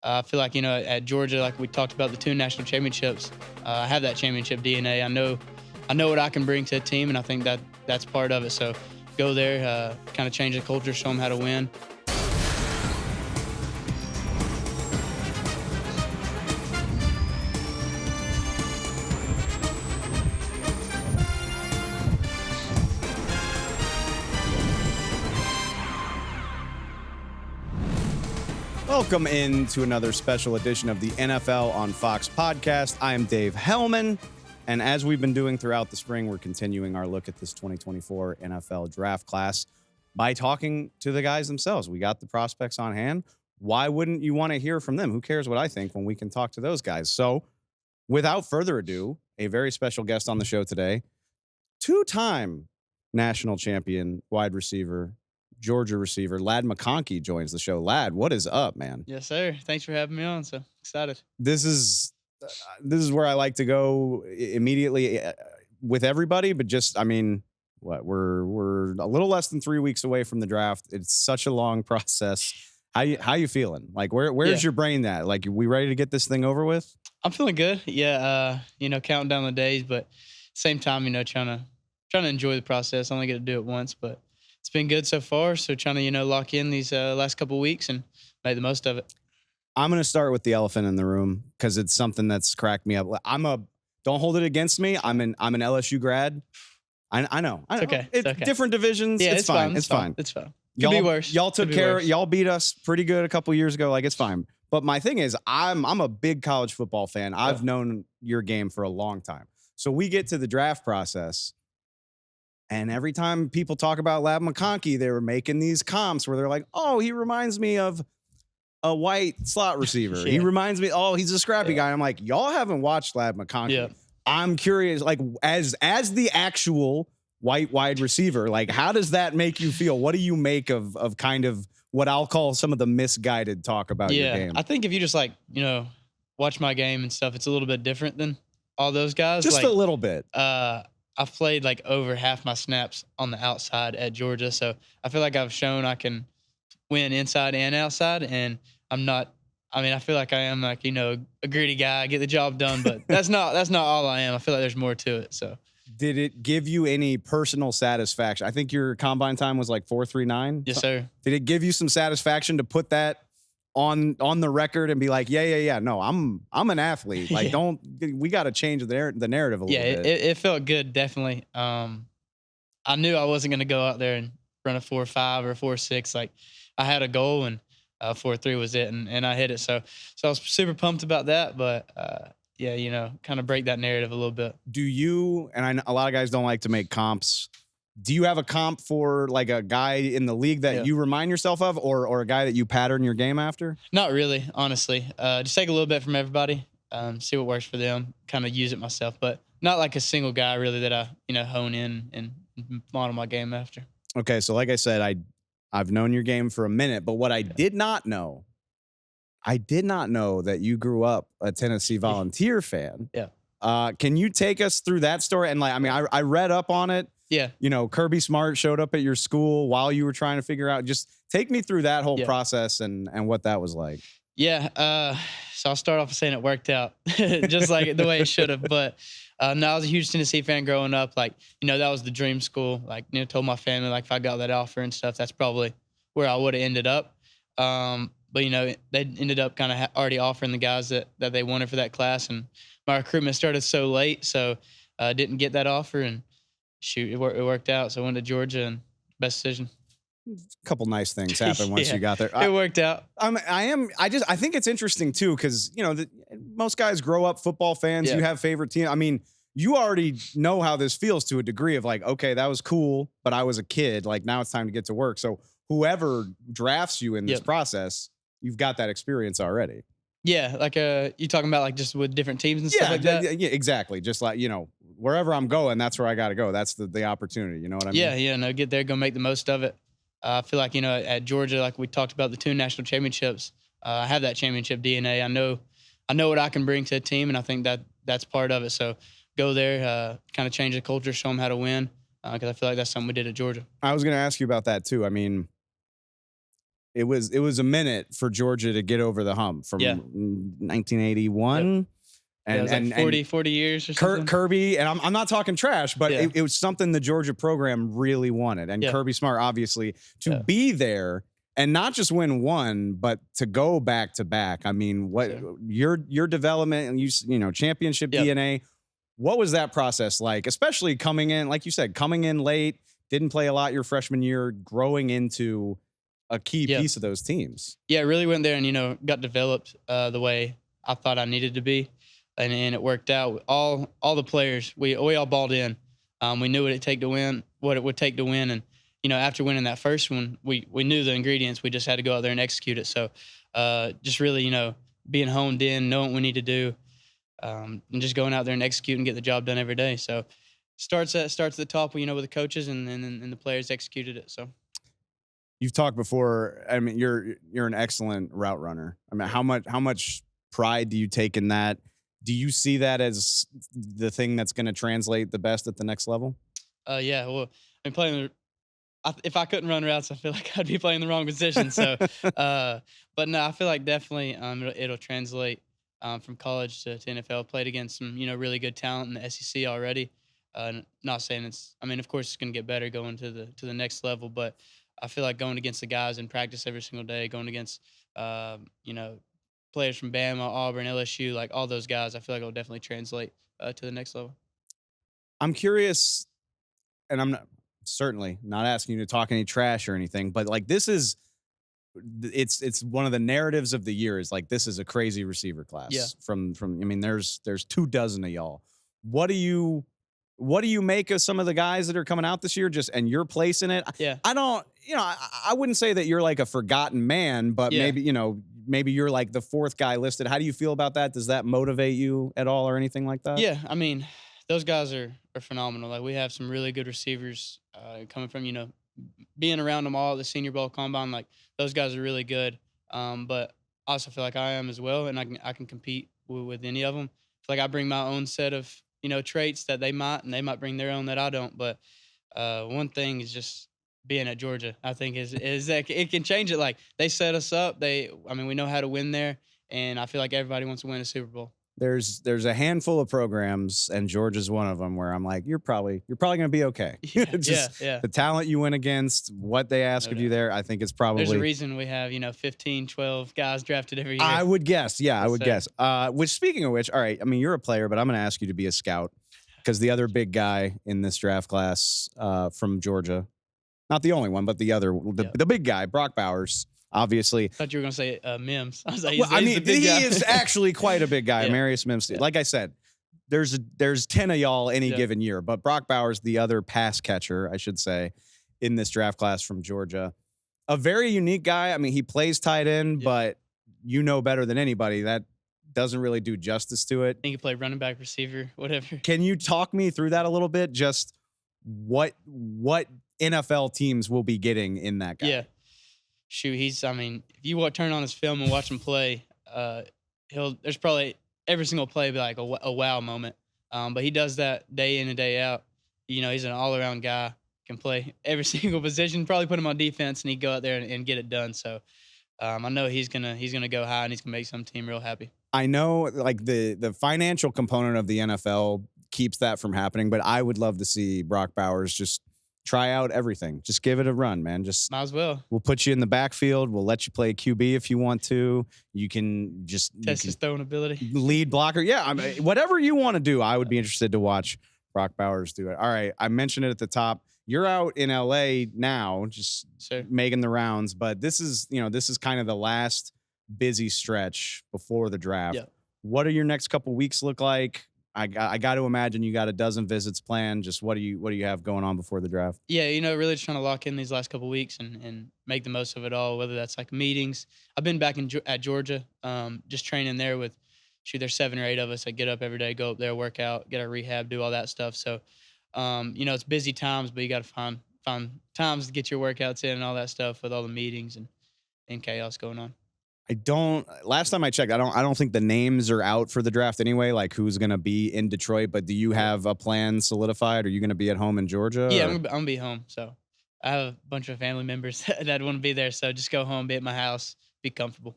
I feel like, at Georgia, like we talked about the two national championships, I have that championship DNA. I know what I can bring to a team, and I think that's part of it. So go there, kind of change the culture, show them how to win. Welcome into another special edition of the NFL on Fox podcast. I am Dave Helman, and as we've been doing throughout the spring, we're continuing our look at this 2024 NFL draft class by talking to the guys themselves. We got the prospects on hand. Why wouldn't you want to hear from them? Who cares what I think when we can talk to those guys? So without further ado, a very special guest on the show today, two-time national champion wide receiver, Georgia receiver, Ladd McConkey joins the show. Ladd, what is up, man? Yes, sir. Thanks for having me on. So excited. This is where I like to go immediately with everybody, but just, I mean, we're a little less than 3 weeks away from the draft. It's such a long process. How you feeling? Like, where's your brain at? Like, we ready to get this thing over with? I'm feeling good. Yeah. Counting down the days, but same time, trying to enjoy the process. I only get to do it once, but it's been good so far. So trying to, lock in these last couple of weeks and make the most of it. I'm going to start with the elephant in the room because it's something that's cracked me up. Don't hold it against me. I'm an LSU grad. I know. It's okay. It's okay. Different divisions. Yeah, it's fine. It's fine. It's fine. Could be worse. Y'all took care. Y'all beat us pretty good a couple years ago. Like, it's fine. But my thing is, I'm a big college football fan. I've known your game for a long time. So we get to the draft process, and every time people talk about Ladd McConkey, they were making these comps where they're like, "Oh, he reminds me of a white slot receiver. Yeah. He reminds me. Oh, he's a scrappy guy." I'm like, y'all haven't watched Ladd McConkey. Yeah. I'm curious, like, as the actual white wide receiver, like, how does that make you feel? What do you make of kind of what I'll call some of the misguided talk about your game? I think if you just watch my game and stuff, it's a little bit different than all those guys. Just a little bit. I've played like over half my snaps on the outside at Georgia, so I feel like I've shown I can win inside and outside, and I'm not. I mean, I feel like I am like a gritty guy, get the job done, but that's not all I am. I feel like there's more to it. So, did it give you any personal satisfaction? I think your combine time was like 4.39. Yes, sir. Did it give you some satisfaction to put that on the record and be like, yeah, no, I'm an athlete. Like, we got to change the narrative a little bit. Yeah, it felt good, definitely. I knew I wasn't going to go out there and run a 4.5 or 4.6. Like, I had a goal, and 4.3 was it, and I hit it. So I was super pumped about that. But kind of break that narrative a little bit. Do you? And I know a lot of guys don't like to make comps. Do you have a comp for like a guy in the league that you remind yourself of, or a guy that you pattern your game after? Not really, honestly. Just take a little bit from everybody, see what works for them, kind of use it myself, but not like a single guy really that I hone in and model my game after. Okay, so like I said, I've known your game for a minute, but what I did not know that you grew up a Tennessee Volunteer fan. Yeah. Can you take us through that story? And I read up on it. Yeah. Kirby Smart showed up at your school while you were trying to figure out. Just take me through that whole process and what that was like. Yeah. So I'll start off saying it worked out just like the way it should have. But no, I was a huge Tennessee fan growing up. Like, that was the dream school. Like, told my family, like, if I got that offer and stuff, that's probably where I would have ended up. But, they ended up kind of already offering the guys that they wanted for that class. And my recruitment started so late, so I didn't get that offer. And shoot, it worked out. So I went to Georgia, and best decision. A couple nice things happened once you got there. It worked out. I think it's interesting too, because most guys grow up football fans. You have favorite team. I mean, you already know how this feels to a degree of like, okay, that was cool, but I was a kid. Like, now it's time to get to work. So whoever drafts you in this process, you've got that experience already. Yeah, like you talking about like just with different teams and stuff like that? Yeah, exactly. Just like, wherever I'm going, that's where I got to go. That's the opportunity. You know what I mean? Yeah, no, get there, go make the most of it. I feel like, at Georgia, like we talked about the two national championships, I have that championship DNA. I know what I can bring to a team, and I think that's part of it. So go there, kind of change the culture, show them how to win, because I feel like that's something we did at Georgia. I was going to ask you about that too. I mean, it was a minute for Georgia to get over the hump from Yeah. 1981. Yep. And, it was like 40 years or something. Kirby, and I'm not talking trash, but Yeah. it was something the Georgia program really wanted. And Yeah. Kirby Smart, obviously, to Yeah. be there and not just win one, but to go back to back. I mean, what Sure. your development and you know, championship Yep. DNA, what was that process like? Especially coming in, like you said, coming in late, didn't play a lot your freshman year, growing into a key Yeah. piece of those teams. Yeah, I really went there and, you know, got developed the way I thought I needed to be. And it worked out. All the players, we all balled in. We knew what it take to win, what it would take to win. And, you know, after winning that first one, we knew the ingredients. We just had to go out there and execute it. So just really, you know, being honed in, knowing what we need to do, and just going out there and execute and get the job done every day. So starts at the top, you know, with the coaches and the players executed it. So You've talked before. I mean, you're an excellent route runner. I mean, how much pride do you take in that? Do you see that as the thing that's going to translate the best at the next level? Yeah, well, I'm playing. If I couldn't run routes, I feel like I'd be playing the wrong position. So, but no, I feel like definitely it'll translate from college to NFL. Played against some, you know, really good talent in the SEC already. Not saying it's. I mean, of course, it's going to get better going to the next level. But I feel like going against the guys in practice every single day, going against you know, players from Bama, Auburn, LSU, like all those guys, I feel like it'll definitely translate to the next level. I'm curious, and I'm certainly not asking you to talk any trash or anything, but like it's one of the narratives of the year is like, this is a crazy receiver class. Yeah. From I mean, there's 24 of y'all. What do you make of some of the guys that are coming out this year? And your place in it. Yeah. I don't, you know, I wouldn't say that you're like a forgotten man, but Yeah. maybe, you know, maybe you're like the fourth guy listed. How do you feel about that? Does that motivate you at all or anything like that? Yeah, I mean, those guys are phenomenal. Like we have some really good receivers coming from, you know, being around them all at the Senior Bowl Combine. Like those guys are really good. But I also feel like I am as well, and I can compete with any of them. I feel like I bring my own set of, you know, traits that they might, and they might bring their own that I don't. But one thing is just being at Georgia, I think is that it can change it. Like they set us up. I mean, we know how to win there, and I feel like everybody wants to win a Super Bowl. There's a handful of programs, and Georgia's one of them, where I'm like, you're probably going to be okay. Yeah, yeah. The talent you went against, what they ask of you there, I think it's probably. There's a reason we have, you know, 15, 12 guys drafted every year. I would guess. Yeah, I would guess. Which, speaking of which, all right, I mean, you're a player, but I'm going to ask you to be a scout because the other big guy in this draft class from Georgia, not the only one, but the big guy, Brock Bowers. Obviously, I thought you were gonna say Mims. I was like, he is actually quite a big guy, Yeah. Marius Mims. Yeah. Like I said, there's 10 of y'all any given year, but Brock Bowers, the other pass catcher, I should say, in this draft class from Georgia, a very unique guy. I mean, he plays tight end, but you know better than anybody that doesn't really do justice to it. He can play running back, receiver, whatever. Can you talk me through that a little bit? Just what NFL teams will be getting in that guy? Yeah. Shoot, I mean, if you turn on his film and watch him play, there's probably every single play be like a wow moment. But he does that day in and day out. You know, he's an all-around guy, can play every single position, probably put him on defense, and he'd go out there and get it done. So I know he's gonna go high, and he's gonna make some team real happy. I know, like, the financial component of the NFL keeps that from happening, but I would love to see Brock Bowers just try out everything. Just give it a run, man. Just might as well. We'll put you in the backfield. We'll let you play QB if you want to. You can just test his throwing ability. Lead blocker. Yeah, I mean, whatever you want to do, I would be interested to watch Brock Bowers do it. All right, I mentioned it at the top. You're out in LA now, just making the rounds, but this is kind of the last busy stretch before the draft. Yeah. What do your next couple weeks look like? I got to imagine you got a dozen visits planned. Just what do you have going on before the draft? Yeah, you know, really just trying to lock in these last couple weeks and make the most of it all, whether that's like meetings. I've been back at Georgia, just training there with, there's 7 or 8 of us that get up every day, go up there, work out, get our rehab, do all that stuff. So, you know, it's busy times, but you got to find times to get your workouts in and all that stuff with all the meetings and chaos going on. Last time I checked, I don't think the names are out for the draft anyway, like who's going to be in Detroit, but do you have a plan solidified? Are you going to be at home in Georgia? Yeah, I'm going to be home. So I have a bunch of family members that want to be there. So just go home, be at my house, be comfortable.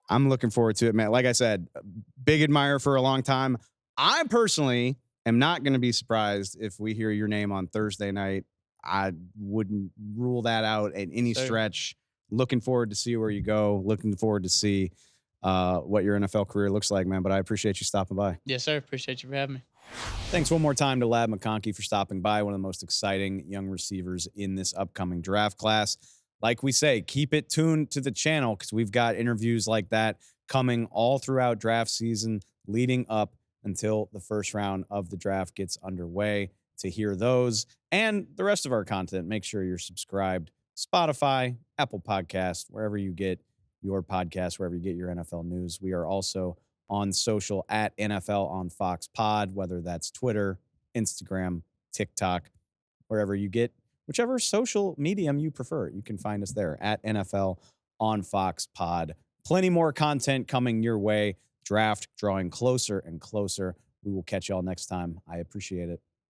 I'm looking forward to it, man. Like I said, big admirer for a long time. I personally am not going to be surprised if we hear your name on Thursday night. I wouldn't rule that out at any So stretch. Looking forward to see where you go. Looking forward to see what your NFL career looks like, man. But I appreciate you stopping by. yes, sir. Appreciate you for having me. Thanks one more time to Ladd McConkey for stopping by, one of the most exciting young receivers in this upcoming draft class. Like we say, keep it tuned to the channel because we've got interviews like that coming all throughout draft season, leading up until the first round of the draft gets underway. To hear those and the rest of our content, make sure you're subscribed. Spotify, Apple Podcasts, wherever you get your podcast, wherever you get your NFL news. We are also on social at NFL on Fox Pod, whether that's Twitter, Instagram, TikTok, wherever you get whichever social medium you prefer. You can find us there at NFL on Fox Pod. Plenty more content coming your way. Draft drawing closer and closer. We will catch y'all next time. I appreciate it.